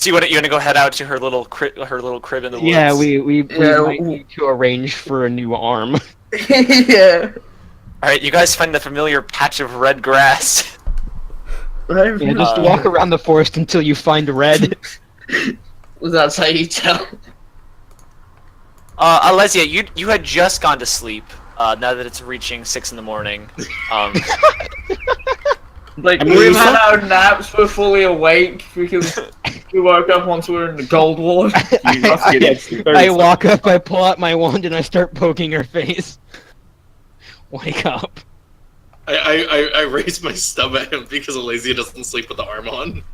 So you wanna go head out to her little crib in the woods? Yeah, we might w- need to arrange for a new arm. Yeah. All right, you guys find the familiar patch of red grass. Yeah, just walk around the forest until you find red. That's how you tell. Alesia, you had just gone to sleep. Now that it's reaching 6 in the morning. Like, I mean, we've you had saw- our naps, we're fully awake because we woke up once we were in the Gold War. I walk up, I pull out my wand, and I start poking her face. Wake up. I raise my stub at him because Alesia doesn't sleep with the arm on.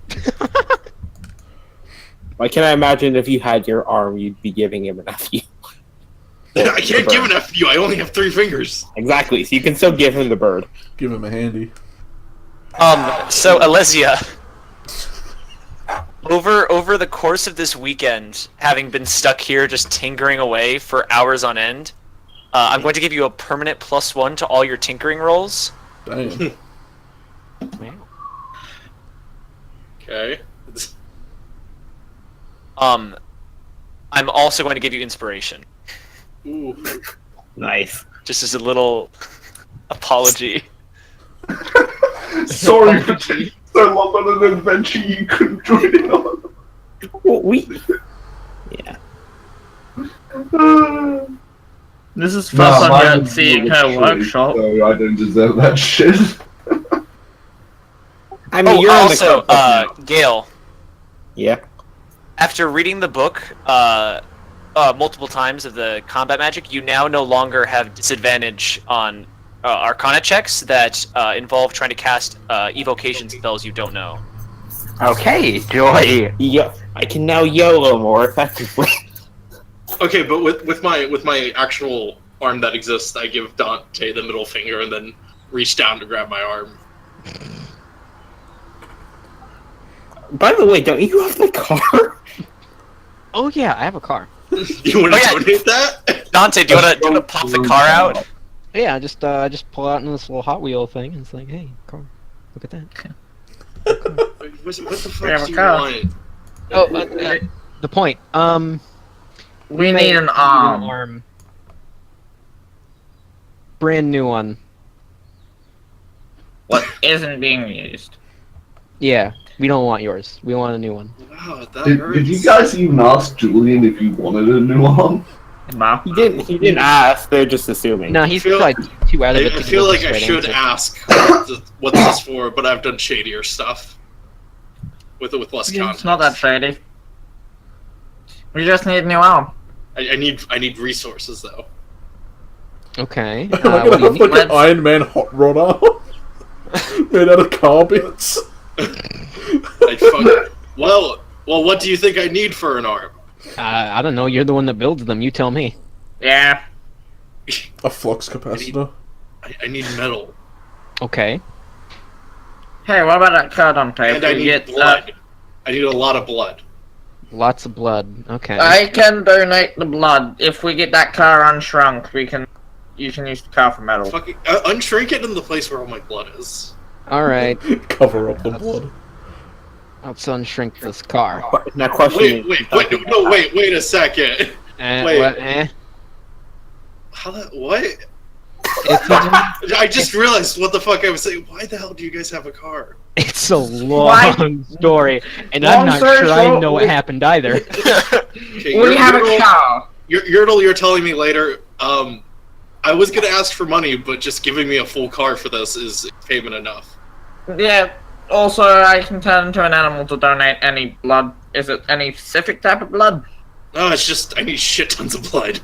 Why can I imagine if you had your arm, you'd be giving him an FU? I can't give an FU, I only have 3 fingers. Exactly, so you can still give him the bird. Give him a handy. So Alesia, over the course of this weekend, having been stuck here just tinkering away for hours on end, I'm going to give you a permanent +1 to all your tinkering rolls. Damn. Okay. I'm also going to give you inspiration, Ooh. Nice. just as a little apology. Sorry for taking so long on an adventure you couldn't join in on. Well, yeah. This is first time yet seeing her workshop. So I don't deserve that shit. I mean, you're on the also, cover. Gale, Yeah. after reading the book multiple times of the combat magic, you now no longer have disadvantage on Arcana checks that involve trying to cast evocation spells you don't know. Okay, joy. I can now YOLO more effectively. Okay, but with my actual arm that exists, I give Dante the middle finger and then reach down to grab my arm. By the way, don't you have the car? Oh yeah, I have a car. You want to yeah. donate that? Dante, do you wanna pop the car out? Yeah, just pull out in this little Hot Wheel thing, and it's like, hey, car, look at that. What the We have fuck a do you car. want? Oh, the point. We need an arm. arm. Brand new one. What isn't being used? Yeah, we don't want yours. We want a new one. Wow, that Did hurts. you guys even ask Julian if he wanted a new arm? No. He didn't ask, they're just assuming. No, he's feel- like too out of it. I to feel give like us a I straight should answer. ask what this is for, but I've done shadier stuff. With less context. It's not that shady. We just need a new arm. I need resources though. Okay. Am I gonna what do you have need? like an Let's- Iron Man hot rod arm? Made out of car bits? Well, what do you think I need for an arm? I don't know. You're the one that builds them. You tell me. Yeah. A flux capacitor? I need metal. Okay. Hey, what about that card on tape? And I need blood. I need a lot of blood. Lots of blood. Okay. I can donate the blood. If we get that car unshrunk, you can use the car for metal. Fucking unshrink it in the place where all my blood is. All right. Cover up the blood. Let's unshrink this car. Now question Wait a second. Wait. What? How that? What? It's a, I just realized what the fuck I was saying. Why the hell do you guys have a car? it's a long story, and I'm Long not story sure I short, know what happened either. Okay, We have a car. Yurtle, you're telling me later. I was gonna ask for money, but just giving me a full car for this is payment enough. Yeah. Also, I can turn into an animal to donate any blood. Is it any specific type of blood? No, it's just I need shit tons of blood.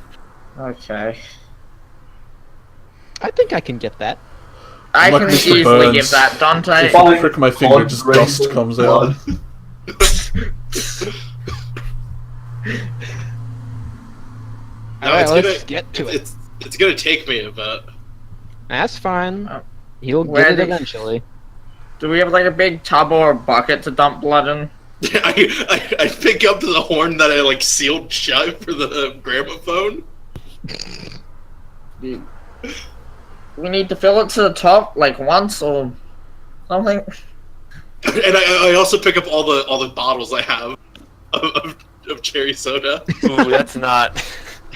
Okay. I think I can get that. I Like can Mr. easily Burns. give that, Dante. If I prick my finger, just Blood, dust comes out. No, All right, it's let's gonna- get to it. It's gonna take me a bit. That's fine. Oh. You'll Where get it do- eventually. Do we have like a big tub or a bucket to dump blood in? I pick up the horn that I like sealed shut for the gramophone. We need to fill it to the top like once or something. And I also pick up all the bottles I have. of cherry soda. Ooh, that's not.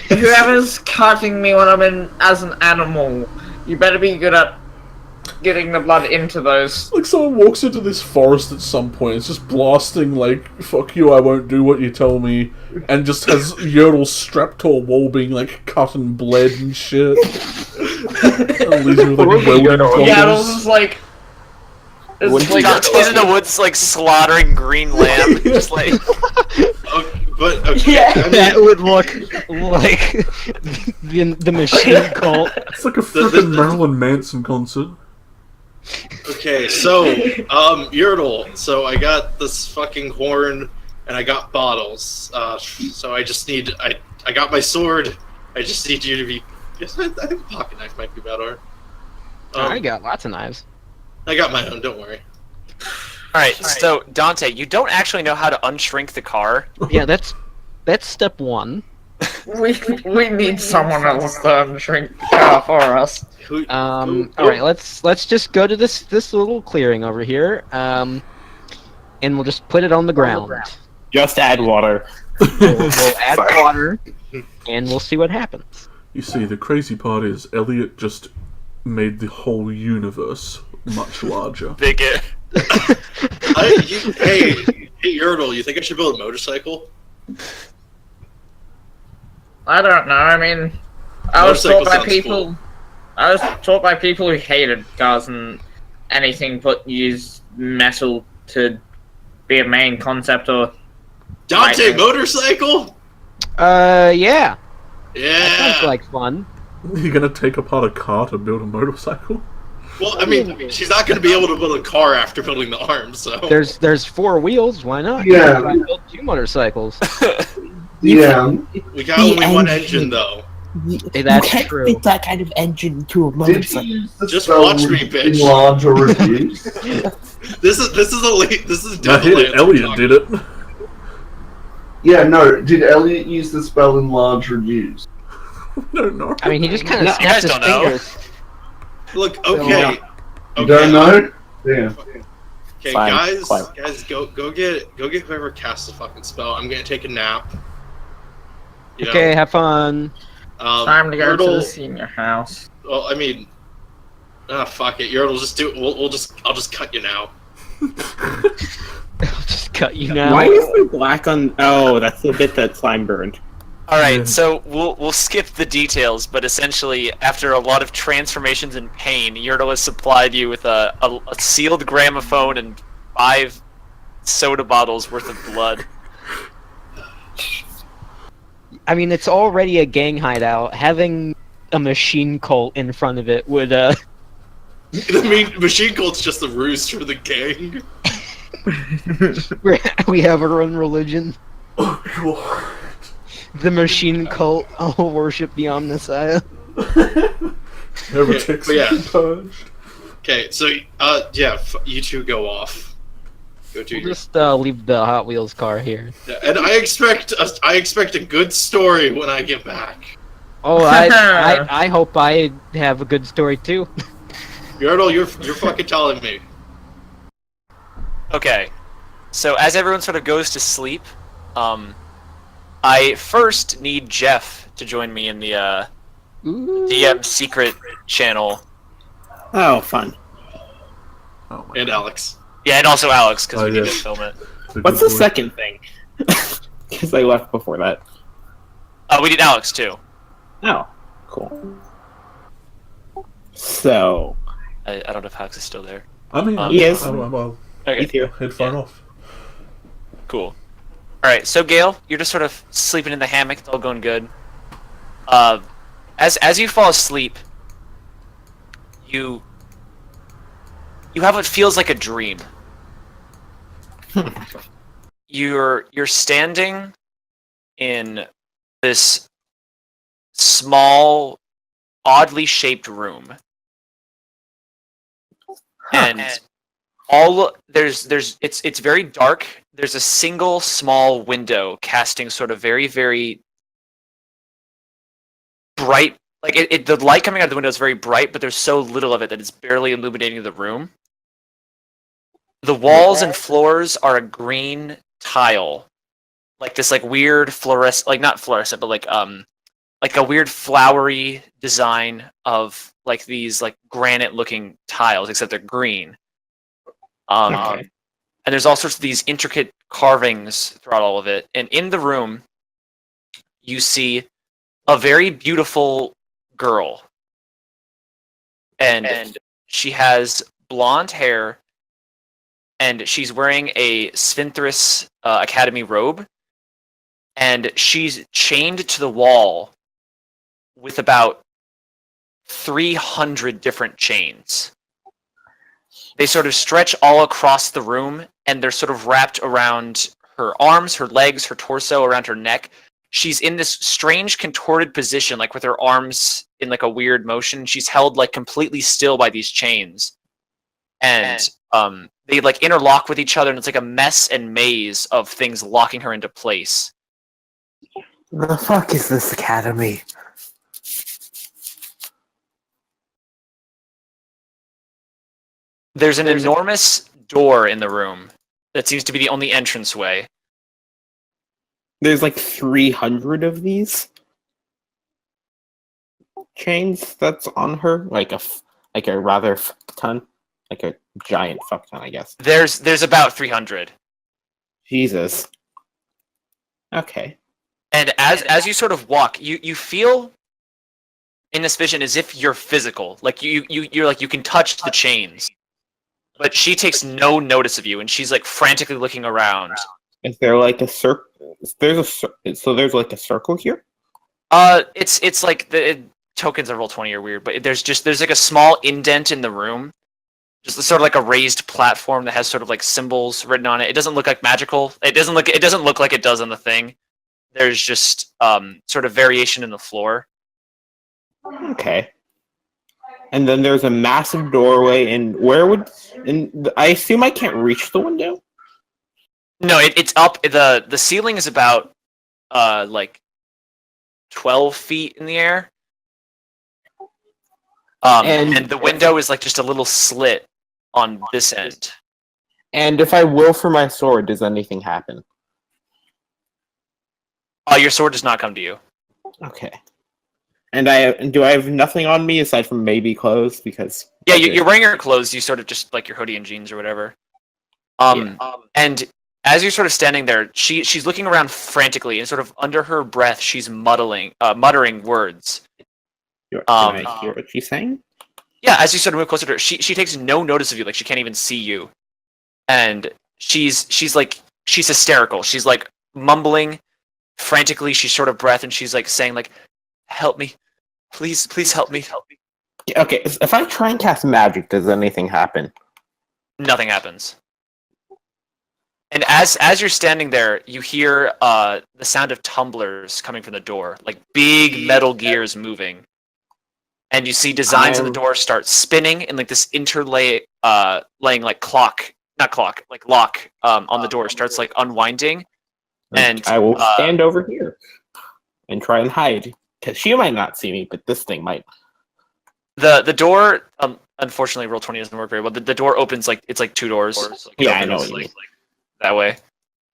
Whoever's cutting me when I'm in as an animal, you better be good at getting the blood into those. Like someone walks into this forest at some point, it's just blasting like "fuck you, I won't do what you tell me," and just has Yodel strapped to a wall, being like cut and bled and shit. And leaves you with like welding Yeah, it goggles. was like. It's like Dante's in the woods, like slaughtering green lamb, just like. But okay, Yeah. I mean, That would look like the machine cult. It's like a freaking Marilyn Manson concert. okay, so Yurtle. So I got this fucking horn, and I got bottles. So I just need I got my sword. I just need you to be. Yes, I think pocket knife might be better. I got lots of knives. I got my own. Don't worry. Alright, so Dante, you don't actually know how to unshrink the car. Yeah, that's step one. we need someone else to shrink the car for us. Who? All right, let's just go to this little clearing over here. And we'll just put it on the ground. Just add water. We'll add water, and we'll see what happens. You see, the crazy part is Elliot just made the whole universe much larger. Bigger. Hey, Yurtle, you think I should build a motorcycle? I don't know. I mean, I was Motorcycle taught by sounds people. cool. I was taught by people who hated cars and anything but use metal to be a main concept or. Dante, Right. motorcycle? Yeah. Yeah. Sounds like fun. You're gonna take apart a car to build a motorcycle? Well, I mean, she's not going to be able to build a car after building the arms, so. There's 4 wheels. Why not? Yeah. I built 2 motorcycles. Yeah. We got only one engine, though. Hey, that's you can't true. fit that kind of engine to a Did motorcycle. you use the Just spell watch me, bitch. enlarge or reduce? This is No, definitely. Elliot did it. Yeah, no. Did Elliot use the spell enlarge reduce? No, no. I mean, he just kind of No, you guys snapped his don't know. fingers. Look, okay. You Okay, don't know? Yeah. Okay, Fine, guys, fine. go get whoever cast the fucking spell. I'm gonna take a nap. You know, Okay, have fun. Time to go to the Yurtle- senior house. Well, I mean, fuck it. Yurtle, just do it. I'll just cut you now. I'll just cut you now. Why is there black on? Oh, that's the bit that slime burned. Alright, so we'll skip the details, but essentially, after a lot of transformations and pain, Yurtle has supplied you with a sealed gramophone and 5 soda bottles worth of blood. I mean, it's already a gang hideout. Having a machine cult in front of it would, I mean, Machine Cult's just a ruse for the gang. we have our own religion. Oh, God. The machine cult will worship the Omnissiah. Heretics but yeah. will be purged. Okay, so yeah, you two go off. Go to We'll your. just leave the Hot Wheels car here. And I expect a good story when I get back. Oh, I hope I have a good story too. Yurtle, you're fucking telling me. Okay, so as everyone sort of goes to sleep, I first need Jeff to join me in the Ooh. DM secret channel. Oh, fun. Oh my And Alex. Yeah, and also Alex, because Oh, we need to yes. film it. God. What's the second thing? Because I left before that. We need Alex, too. Oh, cool. So, I don't know if Alex is still there. I mean, He is. I'll Okay, with you. headphone off. cool. Alright, so Gale, you're just sort of sleeping in the hammock, it's all going good. As you fall asleep, you have what feels like a dream. You're standing in this small, oddly shaped room, and it's very dark. There's a single small window casting sort of very, very bright. Like the light coming out of the window is very bright, but there's so little of it that it's barely illuminating the room. The walls and floors are a green tile, like this like weird fluorescent, like not fluorescent, but like a weird flowery design of like these like granite looking tiles, except they're green. Okay. And there's all sorts of these intricate carvings throughout all of it. And in the room, you see a very beautiful girl, and she has blonde hair, and she's wearing a Sphinthris Academy robe, and she's chained to the wall with about 300 different chains. They sort of stretch all across the room, and they're sort of wrapped around her arms, her legs, her torso, around her neck. She's in this strange contorted position, like with her arms in like a weird motion. She's held like completely still by these chains. And they like interlock with each other, and it's like a mess and maze of things locking her into place. The fuck is this academy? There's an enormous door in the room that seems to be the only entranceway. There's like 300 of these chains that's on her, like a rather fuck ton, like a giant fuck ton, I guess. There's about 300. Jesus. Okay. And as you sort of walk, you feel in this vision as if you're physical. Like you're like you can touch the chains. But she takes no notice of you, and she's like frantically looking around. Is there like a circle? So there's like a circle here. It's like the tokens of Roll20 are weird, but there's like a small indent in the room, just sort of like a raised platform that has sort of like symbols written on it. It doesn't look like magical. It doesn't look like it does on the thing. There's just sort of variation in the floor. Okay. And then there's a massive doorway, and I assume I can't reach the window? No, it's up. The ceiling is about like 12 feet in the air. And the window is like just a little slit on this end. And if I will for my sword, does anything happen? Your sword does not come to you. Okay. And do I have nothing on me aside from maybe clothes? Because yeah, you're wearing your clothes. You sort of just like your hoodie and jeans or whatever. And as you're sort of standing there, she's looking around frantically, and sort of under her breath, she's muttering words. Can I hear what she's saying? Yeah, as you sort of move closer to her, she takes no notice of you. Like she can't even see you, and she's hysterical. She's like mumbling frantically. She's short of breath, and she's like saying like, "Help me, please help me." Okay, if I try and cast magic, does anything happen? Nothing happens. And as you're standing there, you hear the sound of tumblers coming from the door, like big metal gears moving. And you see designs on the door start spinning, and like this laying like lock on the door starts like unwinding. And I will stand over here and try and hide, because she might not see me, but this thing might. The door, unfortunately, Roll20 doesn't work very well. The door opens like it's like two doors. Like, yeah, I know what you mean. That way.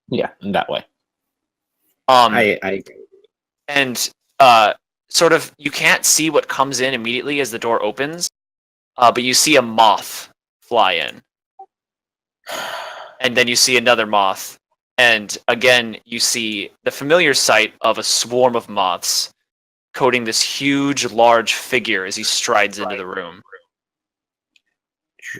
Yeah, in that way. I and sort of you can't see what comes in immediately as the door opens, but you see a moth fly in, and then you see another moth, and again you see the familiar sight of a swarm of moths coating this huge, large figure as he strides into the room.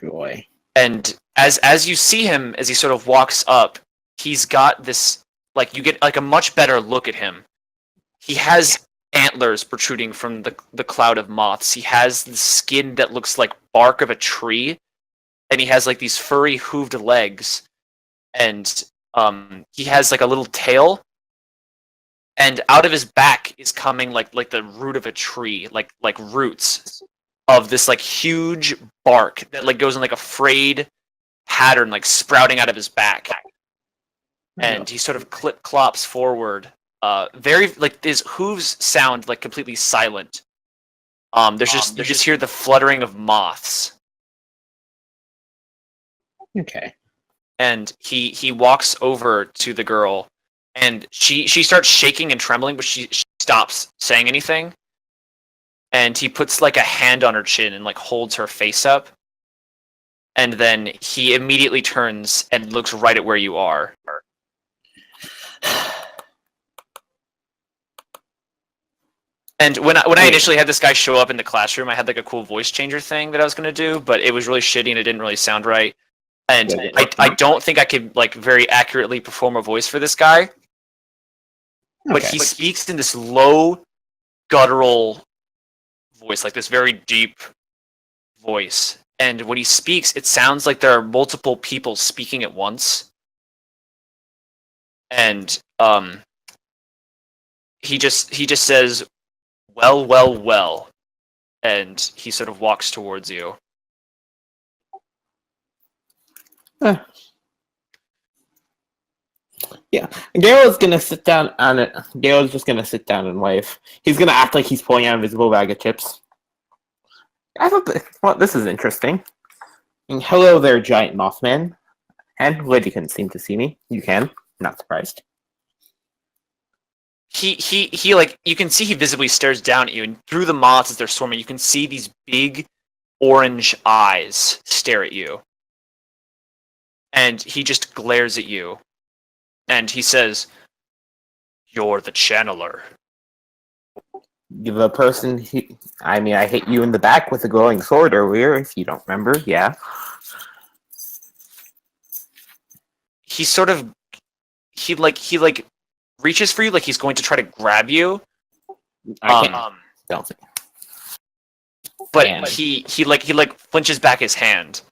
Joy. And as you see him, as he sort of walks up, he's got this, like, you get like a much better look at him. He has antlers protruding from the cloud of moths. He has the skin that looks like bark of a tree, and he has like these furry hooved legs, and he has like a little tail, and out of his back is coming like the root of a tree, like roots of this like huge bark that like goes in like a frayed pattern, like sprouting out of his back. And he sort of clops forward. Very like his hooves sound like completely silent. You just hear the fluttering of moths. Okay. And he walks over to the girl, and she starts shaking and trembling, but she stops saying anything. And he puts like a hand on her chin and like holds her face up. And then he immediately turns and looks right at where you are. And when I initially had this guy show up in the classroom, I had like a cool voice changer thing that I was gonna do, but it was really shitty and it didn't really sound right. And I don't think I could like very accurately perform a voice for this guy. But he speaks in this low, guttural voice, like this very deep voice. And when he speaks, it sounds like there are multiple people speaking at once. And he just says, "Well, well, well," and he sort of walks towards you. Yeah, Gale's gonna sit down on it. Gale's just gonna sit down and wave. He's gonna act like he's pulling out a invisible bag of chips. I thought, well, this is interesting. And hello there, giant Mothman. And glad you couldn't seem to see me. You can. Not surprised. He like, you can see he visibly stares down at you, and through the moths as they're swarming, you can see these big orange eyes stare at you. And he just glares at you. And he says, "You're the channeler." The person I mean, I hit you in the back with a glowing sword earlier, if you don't remember, yeah. He sort of, he reaches for you like he's going to try to grab you. Don't think. But And- he flinches back his hand.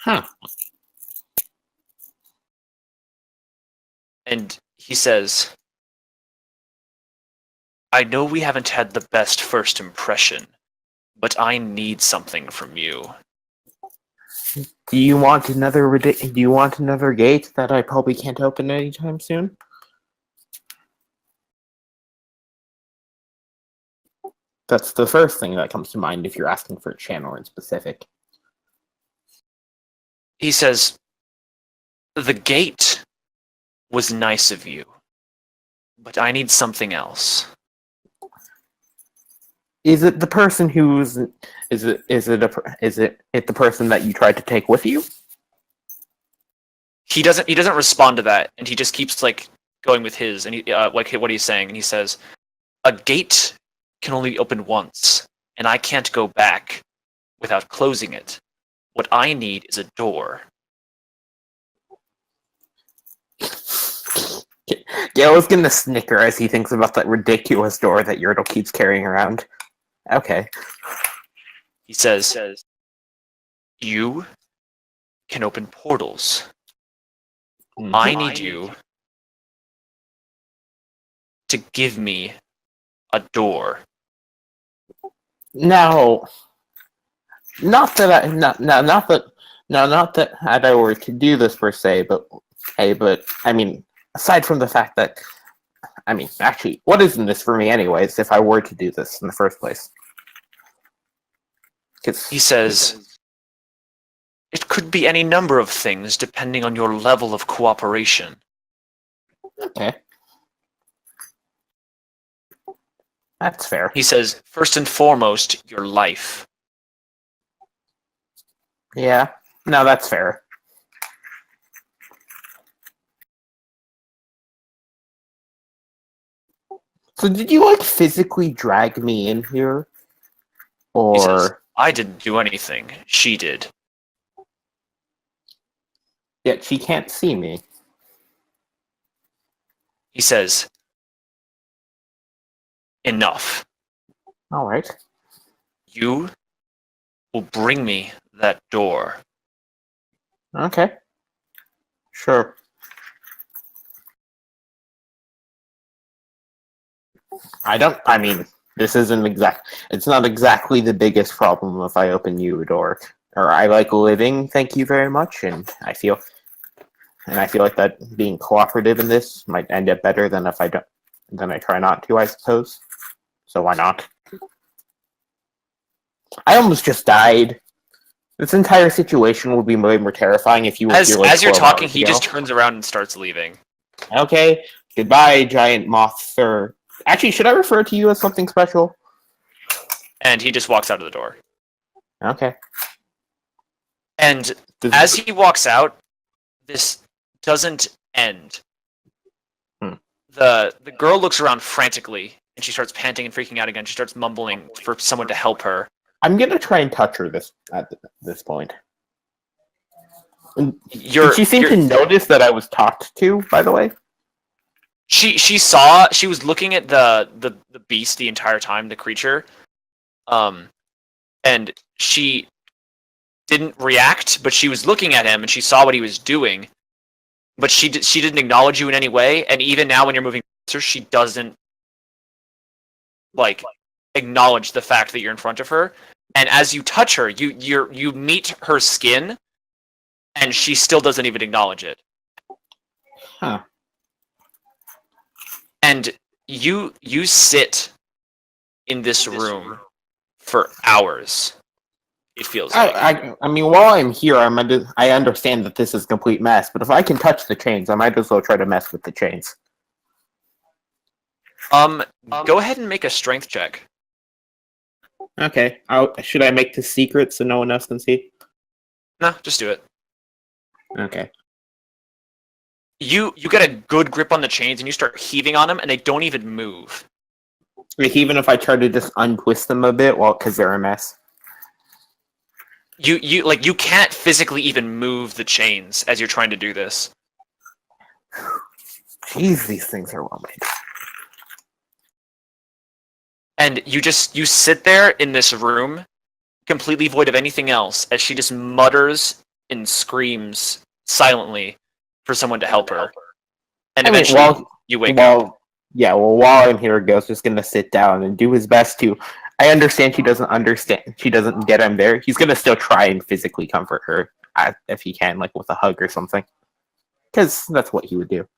Huh. And he says, "I know we haven't had the best first impression, but I need something from you." Do you want another gate that I probably can't open anytime soon? That's the first thing that comes to mind if you're asking for a channel in specific. He says, "The gate was nice of you, but I need something else." Is it the person who's? Is it the person that you tried to take with you? He doesn't respond to that, and he just keeps like going with his, and he like what he's saying, and he says, "A gate can only be opened once, and I can't go back without closing it. What I need is a door." Gale's gonna snicker as he thinks about that ridiculous door that Yertle keeps carrying around. Okay. He says, "You can open portals. I need you to give me a door." Now, not that I were to do this per se, but I mean, aside from the fact that, I mean, actually, what is in this for me anyways, if I were to do this in the first place? He says, "It could be any number of things depending on your level of cooperation." Okay. That's fair. He says, "First and foremost, your life." Yeah. No, that's fair. So did you, like, physically drag me in here? He says, Or... "I didn't do anything. She did." Yet she can't see me. He says, "Enough. Alright. You will bring me that door." Okay. Sure. I mean, this isn't it's not exactly the biggest problem if I open you a door. Or I like living, thank you very much, and I feel like that being cooperative in this might end up better than if I try not to, I suppose. So why not? I almost just died. This entire situation would be way more terrifying if you were here like As you're 12 talking, hours he ago. just turns around and starts leaving. Okay. Goodbye, giant moth sir. Actually, should I refer to you as something special? And he just walks out of the door. Okay. And as he walks out, this doesn't end. The girl looks around frantically, and she starts panting and freaking out again. She starts mumbling for someone to help her. I'm gonna try and touch her at this point. Did she seem to notice that I was talked to, by the way? She was looking at the beast the entire time, the creature. And she didn't react, but she was looking at him and she saw what he was doing. But she didn't acknowledge you in any way, and even now when you're moving closer, she doesn't acknowledge the fact that you're in front of her. And as you touch her, you meet her skin, and she still doesn't even acknowledge it. Huh. And you sit in this room for hours. It feels like. I mean, while I'm here, I understand that this is a complete mess, but if I can touch the chains, I might as well try to mess with the chains. Go ahead and make a strength check. Okay. Should I make this secret so no one else can see? No, just do it. Okay. You get a good grip on the chains and you start heaving on them, and they don't even move. Like, even if I try to just untwist them a bit, because they're a mess. You can't physically even move the chains as you're trying to do this. Jeez, these things are well made. And you sit there in this room, completely void of anything else, as she just mutters and screams silently for someone to help her. And eventually, you wake up. Yeah, well, while I'm here, Ghost is going to sit down and do his best to... I understand she doesn't understand. She doesn't get him there. He's going to still try and physically comfort her, if he can, like with a hug or something. Because that's what he would do.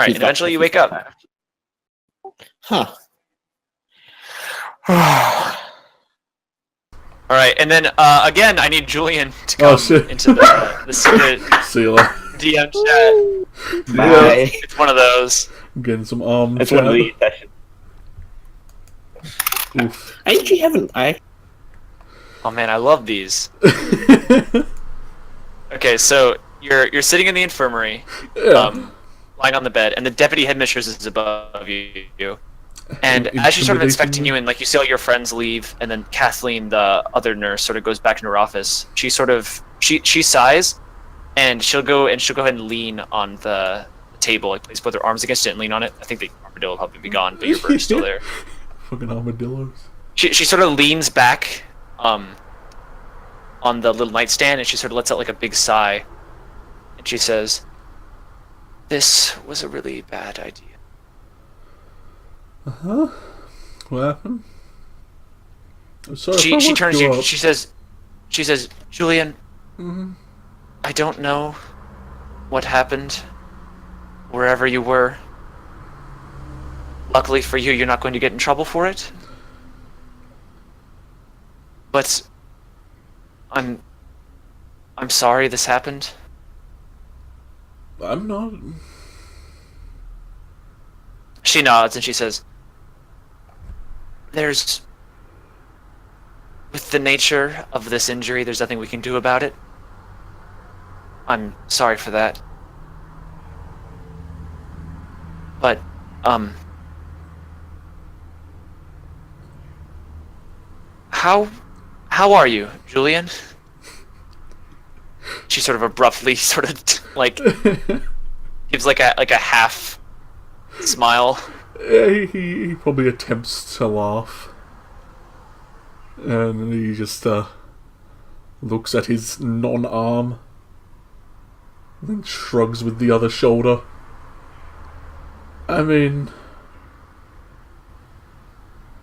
Alright, and eventually you wake up. Huh. Alright, and then, again, I need Julian to come into the secret DM chat. Bye. It's one of those. I'm getting some arm It's chat. one of these sessions. Oof. I actually haven't... Oh man, I love these. Okay, so you're sitting in the infirmary, lying on the bed, and the deputy headmistress is above you. And as she's sort of inspecting you, and you see all your friends leave, and then Kathleen, the other nurse, sort of goes back into her office. She sighs, and she'll go ahead and lean on the table, place both her arms against it and lean on it. I think the armadillo will probably be gone, but your bird's still there. Fucking armadillos. She sort of leans back on the little nightstand, and she sort of lets out a big sigh, and she says, "This was a really bad idea." Uh-huh. What happened? I'm sorry. She turns to you. She says, "Julian, Mm-hmm. I don't know what happened wherever you were. Luckily for you, you're not going to get in trouble for it. But I'm sorry this happened." I'm not. She nods and she says, with the nature of this injury, there's nothing we can do about it. I'm sorry for that. But, how are you, Julian? She sort of abruptly gives like a half smile. He probably attempts to laugh. And he just looks at his non-arm. And then shrugs with the other shoulder. I mean...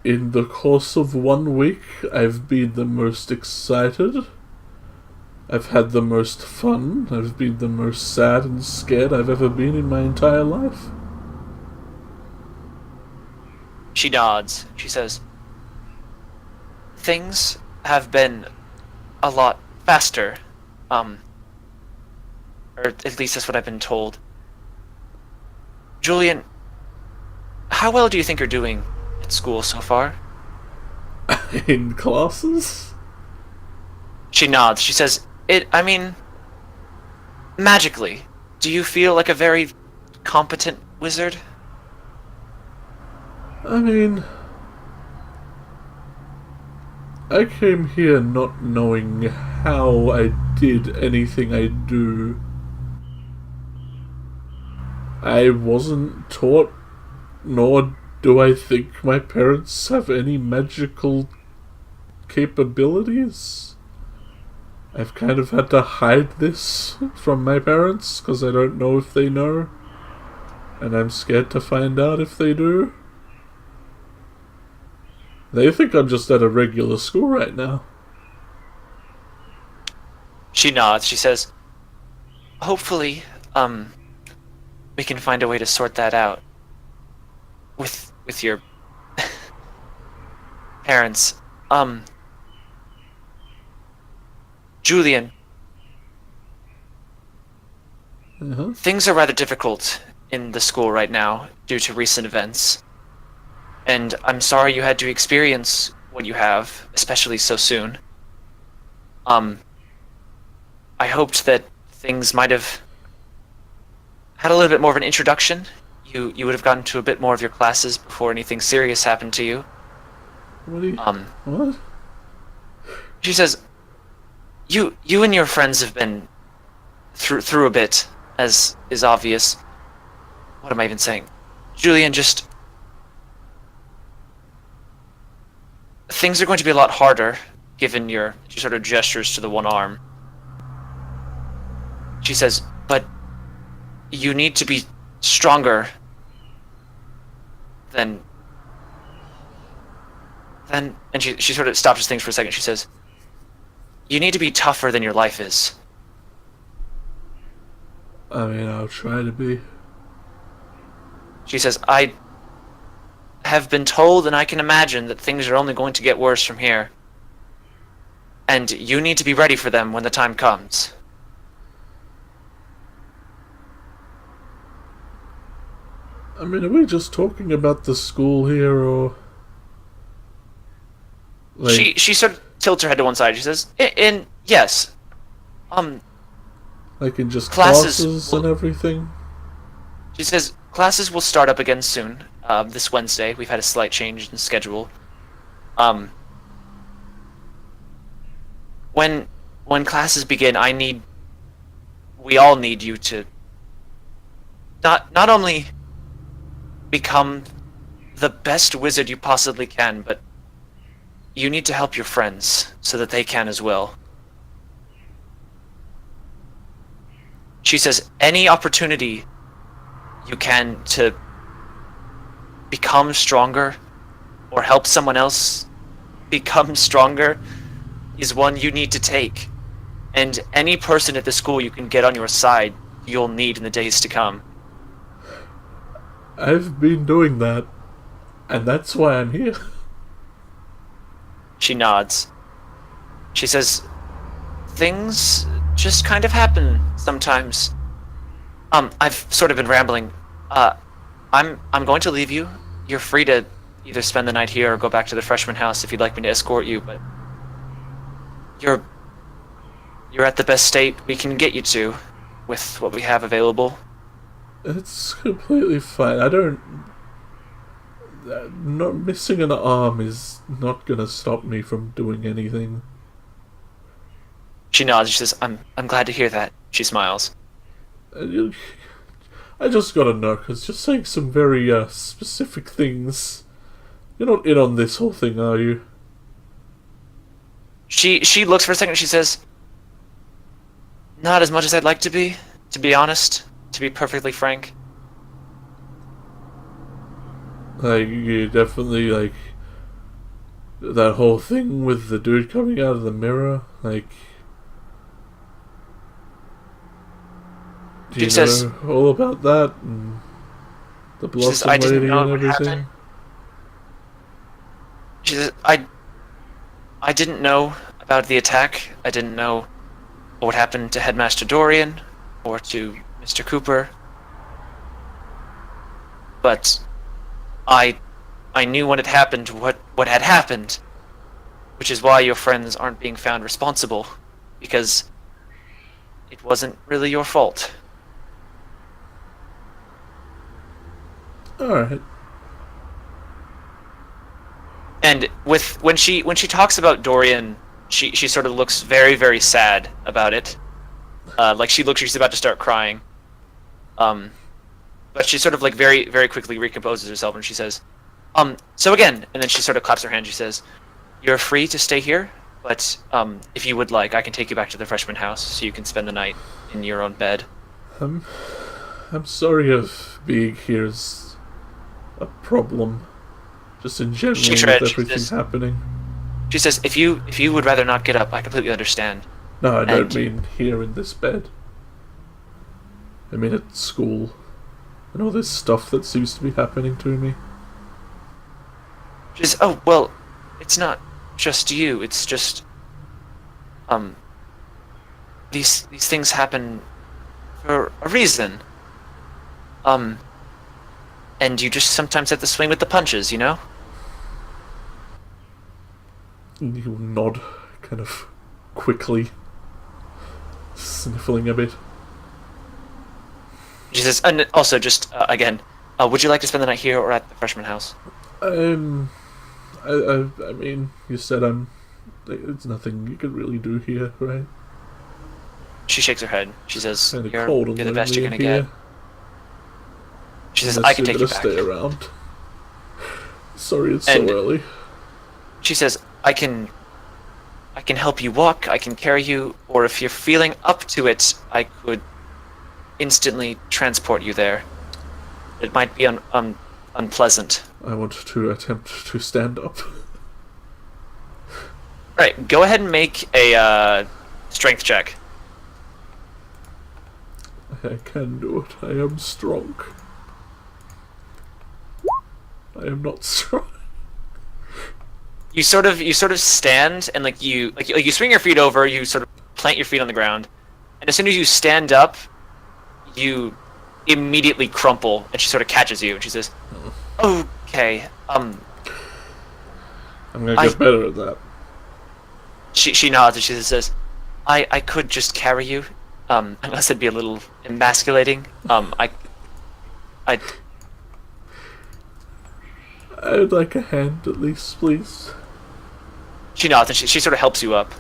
in the course of 1 week, I've been the most excited. I've had the most fun. I've been the most sad and scared I've ever been in my entire life. She nods. She says, "Things have been a lot faster. Or at least that's what I've been told. Julian, how well do you think you're doing at school so far? In classes? She nods. She says, magically, do you feel like a very competent wizard? I mean, I came here not knowing how I did anything I do. I wasn't taught, nor do I think my parents have any magical capabilities. I've kind of had to hide this from my parents because I don't know if they know, and I'm scared to find out if they do. They think I'm just at a regular school right now. She nods. She says, hopefully, we can find a way to sort that out with your parents. Julian, things are rather difficult in the school right now due to recent events. And I'm sorry you had to experience what you have, especially so soon. I hoped that things might have had a little bit more of an introduction. You would have gotten to a bit more of your classes before anything serious happened to you. What do you... What? She says, you and your friends have been through a bit, as is obvious. What am I even saying? Julian, just... Things are going to be a lot harder, given your sort of gestures to the one arm. She says, but you need to be stronger than... And she sort of stops things for a second. She says, you need to be tougher than your life is. I mean, I'll try to be. She says, I have been told and I can imagine that things are only going to get worse from here. And you need to be ready for them when the time comes. I mean, are we just talking about the school here, or... Like... She sort of tilts her head to one side. She says, yes. Like in just classes and everything? She says, classes will start up again soon. This Wednesday. We've had a slight change in schedule. When classes begin, we all need you to not only become the best wizard you possibly can, but you need to help your friends so that they can as well. She says, any opportunity you can to become stronger or help someone else become stronger is one you need to take. And any person at the school you can get on your side, you'll need in the days to come. I've been doing that, and that's why I'm here. She nods. She says, things just kind of happen sometimes. I've sort of been rambling. I'm going to leave you. You're free to either spend the night here or go back to the freshman house if you'd like me to escort you, but you're at the best state we can get you to with what we have available. It's completely fine. Not missing an arm is not gonna stop me from doing anything. She nods. She says, I'm glad to hear that. She smiles. I just gotta know, because you're saying some very specific things. You're not in on this whole thing, are you? She looks for a second and she says, not as much as I'd like to be honest, to be perfectly frank. Like, you definitely, like, that whole thing with the dude coming out of the mirror, like... Do you know all about that, and the Blossom Lady and everything? She says, I didn't know about the attack. I didn't know what happened to Headmaster Dorian, or to Mr. Cooper. but I knew when it happened what had happened, which is why your friends aren't being found responsible, because it wasn't really your fault. Alright. And when she talks about Dorian, she sort of looks very, very sad about it. Like she's about to start crying. But she sort of like very, very quickly recomposes herself and she says, so again, and then she sort of claps her hand. She says, "You're free to stay here, but if you would like, I can take you back to the freshman house so you can spend the night in your own bed." I'm sorry if being here is a problem. Just in general She with tried, she everything says- happening. She says, if you would rather not get up, I completely understand. No, I don't And- mean here in this bed. I mean at school. And all this stuff that seems to be happening to me. She says, "Oh, well, it's not just you, it's just these things happen for a reason. And you just sometimes have to swing with the punches, you know?" You nod, kind of quickly, sniffling a bit. She says, and also just again, would you like to spend the night here or at the freshman house? I mean, you said there's nothing you can really do here, right? She shakes her head. She says, Kinda you're cold and the best you're lonely gonna in get. here. She says, Unless I can you're take you gonna back. stay around. Sorry it's And- so early. She says, I can help you walk, I can carry you, or if you're feeling up to it, I could instantly transport you there. It might be unpleasant. I want to attempt to stand up. Right, go ahead and make a strength check. I can do it. I am strong. I am not strong. You sort of stand and like you swing your feet over, you sort of plant your feet on the ground, and as soon as you stand up, you immediately crumple, and she sort of catches you and she says, "Okay, I'm gonna get better at that. She nods and she says, I could just carry you, unless it'd be a little emasculating. I'd like a hand at least, please. She nods and she sort of helps you up.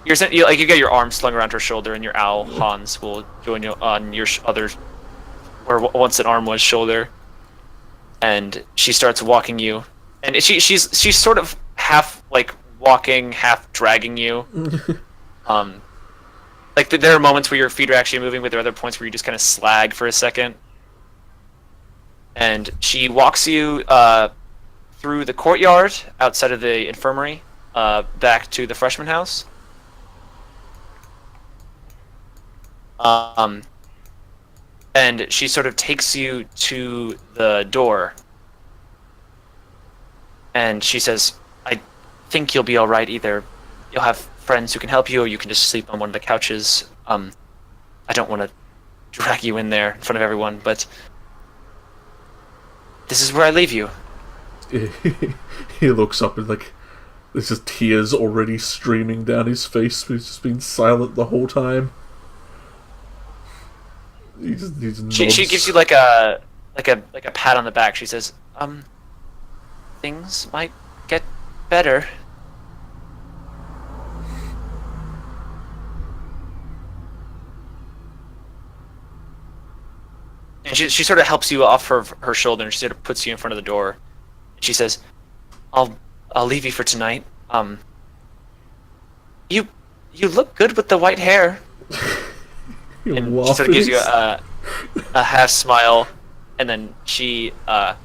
You get your arm slung around her shoulder, and your owl Hans will join you on your other, where once an arm was, shoulder. And she starts walking you, and she's sort of half like walking, half dragging you. Like there are moments where your feet are actually moving, but there are other points where you just kind of slag for a second. And she walks you through the courtyard outside of the infirmary, back to the freshman house. And she sort of takes you to the door. And she says, I think you'll be alright. Either you'll have friends who can help you, or you can just sleep on one of the couches. I don't want to drag you in there in front of everyone, but this is where I leave you. He looks up and like there's just tears already streaming down his face, but he's just been silent the whole time. He just She gives you like a pat on the back. She says, things might get better. And she sort of helps you off her shoulder, and she sort of puts you in front of the door. She says, I'll leave you for tonight. You look good with the white hair." You're And she sort of gives you a half smile, and then she a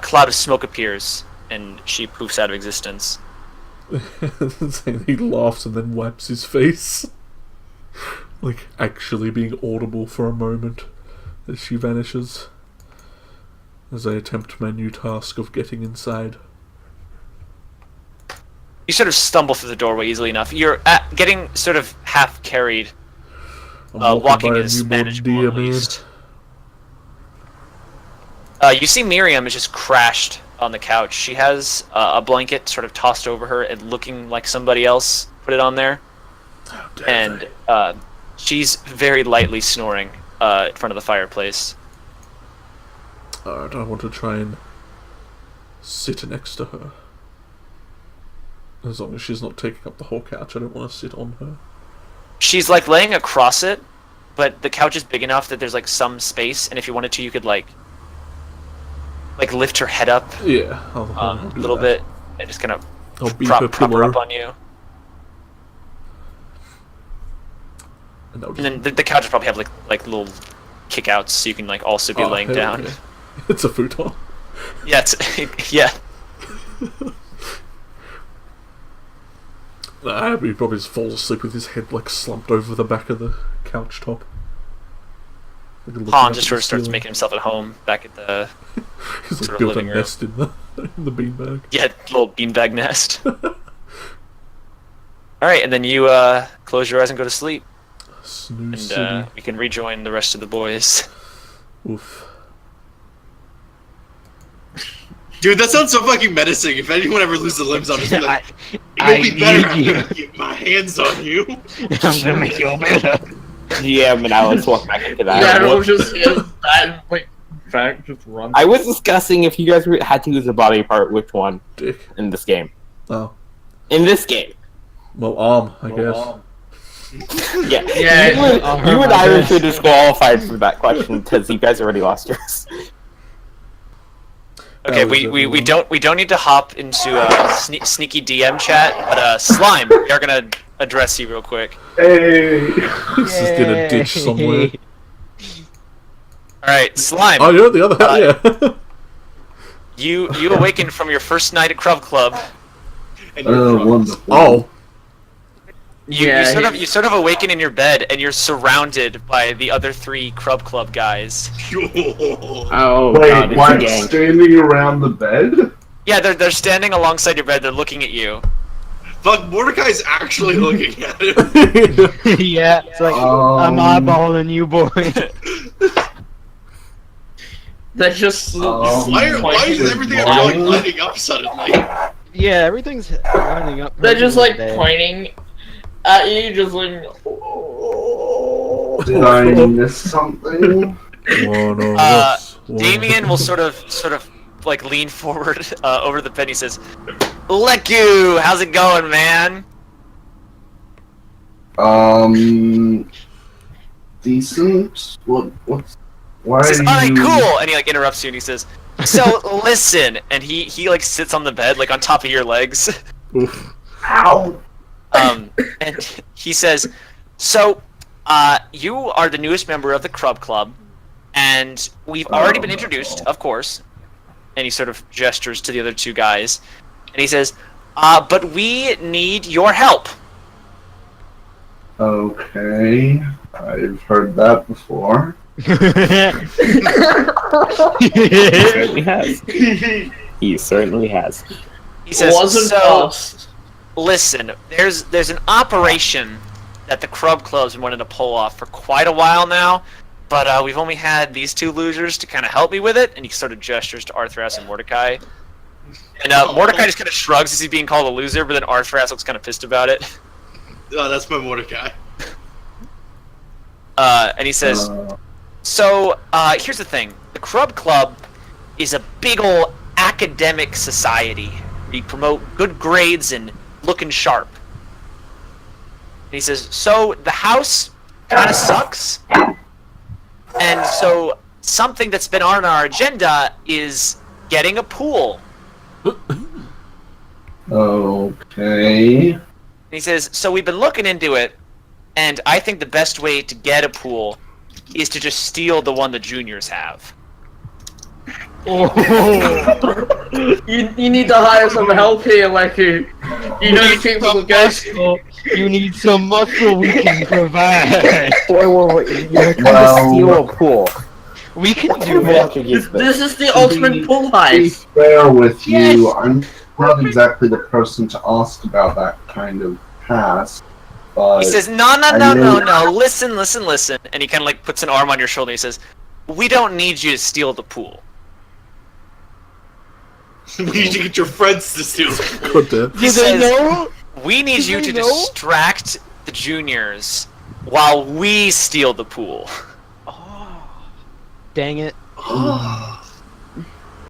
cloud of smoke appears, and she poofs out of existence. He laughs and then wipes his face, like actually being audible for a moment as she vanishes. As I attempt my new task of getting inside. You sort of stumble through the doorway easily enough. You're getting sort of half carried. I'm Walking by a is newborn manageable, deer, at least. You see Miriam is just crashed on the couch. She has a blanket sort of tossed over her and looking like somebody else put it on there. And she's very lightly snoring in front of the fireplace. Alright, I want to try and sit next to her. As long as she's not taking up the whole couch, I don't want to sit on her. She's like laying across it, but the couch is big enough that there's like some space, and if you wanted to, you could like lift her head up Yeah, I'll a do little that. bit and just kind of I'll beat prop her her pillow. up on you. And, I'll And then the couch would probably have like little kickouts, so you can like also be laying hell down. yeah. It's a futon. Yeah, it's, yeah. He probably just falls asleep with his head like slumped over the back of the couch top. Like looking Han up just at sort the of starts ceiling. making himself at home back at the He's like sort of built a living room. nest in the beanbag. little beanbag nest. All right, and then you close your eyes and go to sleep, Snooze and city. we can rejoin the rest of the boys. Oof. Dude, that sounds so fucking menacing. If anyone ever loses limbs, I'm just like, I you'll be better. I'm need you. gonna get my hands on you. I'm gonna make you better. Yeah, but now let's walk back into that. Yeah, it'll just wait. In fact, just run. I was discussing if you guys had to use a body part, which one Dick. in this game. Oh. In this game. Well, arm, I guess. Yeah. Yeah, You and Irish are disqualified for that question because you guys already lost yours. Okay, That was we everyone. don't need to hop into a sneaky DM chat, but Slime, we are gonna address you real quick. Hey. This is in a ditch somewhere. All right, Slime. Oh, you're at the other hand, yeah. You awakened from your first night at Crub Club. And you're drunk. Wonderful. Oh. You sort of awaken in your bed, and you're surrounded by the other 3 Crub Club guys. Oh, Wait, God, it's a like gang. standing around the bed? Yeah, they're standing alongside your bed. They're looking at you. Fuck, Mordecai's actually looking at him. Yeah, it's like I'm eyeballing you, boy. they're just. Why is everything like lighting up suddenly? Yeah, everything's lining up. They're just like there. pointing at you, just like. Did I miss something? One of Uh, us. One Damien of will us. sort of like lean forward over the bed. He says, "Leku, how's it going, man?" Decent? What's... Why He says, are "All right, you... cool," and he like interrupts you and he says, "So listen," and he like sits on the bed like on top of your legs. Oof. Ow! And he says, "So, you are the newest member of the Crub Club, and we've already been introduced, of course." And he sort of gestures to the other 2 guys, and he says, "But we need your help." Okay, I've heard that before. Certainly has. He certainly has. He says, Wasn't "So, us. listen, there's an operation that the Crub Club's been wanting to pull off for quite a while now, but we've only had these 2 losers to kind of help me with it." And he sort of gestures to Arthras and Mordecai. And Mordecai just kind of shrugs as he's being called a loser, but then Arthras looks kind of pissed about it. Oh, that's my Mordecai. And he says, "So, here's the thing. The Crub Club is a big ol' academic society. We promote good grades and looking sharp." And he says, "So, the house kind of sucks. And so, something that's been on our agenda is getting a pool." Okay. And he says, "So we've been looking into it, and I think the best way to get a pool is to just steal the one the juniors have." You need to hire some help here, Leku. You know the people who guys. You need some muscle we can provide. Wait, you're trying Well- to steal a pool. We can What kind do of it. logic is this? This is the ultimate pool To be heist. fair with you, Yes. I'm not exactly the person to ask about that kind of task, but... He says, "No, listen. And he kind of like puts an arm on your shoulder and he says, "We don't need you to steal the pool. We need to get your friends to steal the pool. God damn. He Do they says, know? we need Do you they to know? distract the juniors while we steal the pool. Dang it.